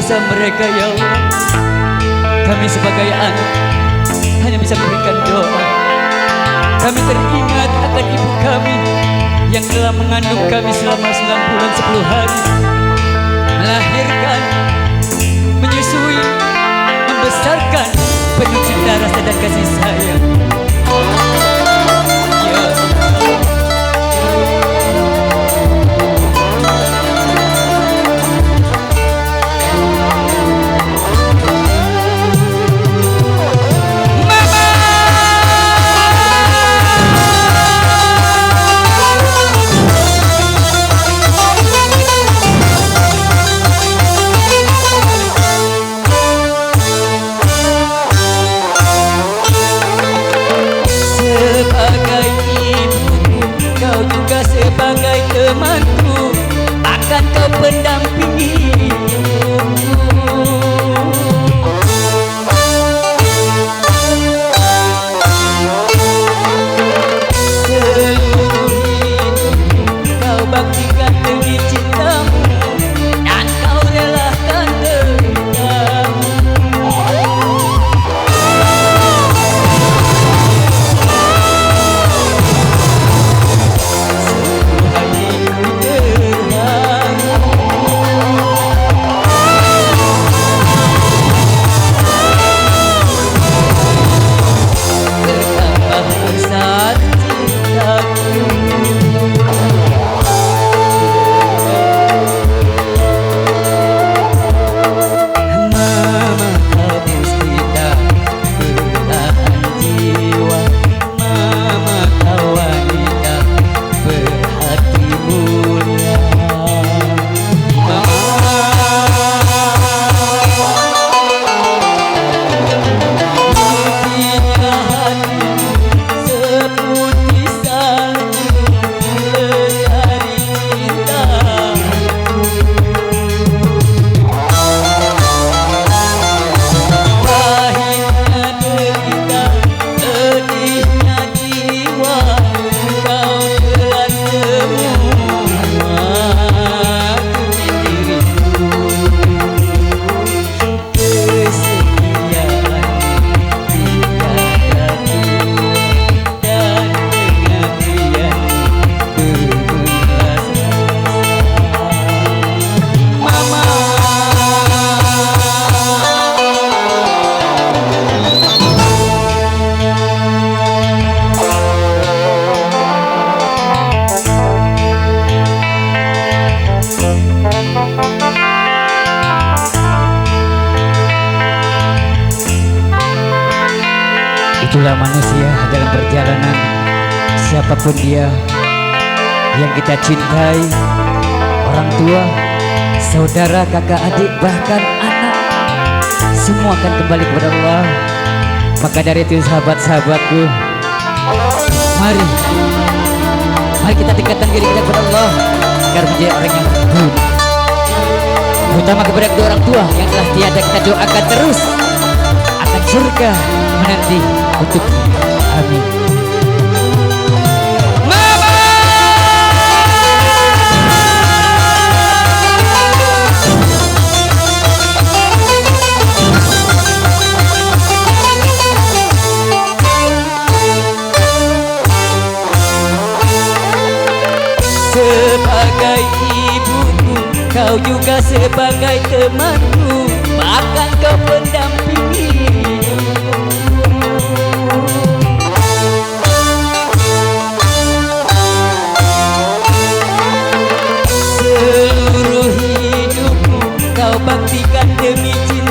dosa mereka ya Allah. Kami sebagai anak hanya bisa memberikan doa. Kami teringat akan ibu kami yang telah mengandung kami selama 9 bulan 10 hari, melahirkan, menyusui, membesarkan penuh cinta, rasa dan kasih sayang. Ya sebagai temanku, akan kau pendampingi seluruh hidupku. Kau baktikan demi cintamu dan kau relakan deritamu. Itulah manusia dalam perjalanan. Siapapun dia yang kita cintai, orang tua, saudara, kakak, adik, bahkan anak, semua akan kembali kepada Allah. Maka dari itu sahabat-sahabatku, mari kita tingkatkan diri kita kepada Allah agar menjadi orang yang baik, terutama kepada kedua orang tua yang telah tiada kita doakan terus akan surga menanti untuk amin. Sebagai ibuku, kau juga sebagai temanku, bahkan kau pendampingi. Seluruh hidupku kau baktikan demi cinta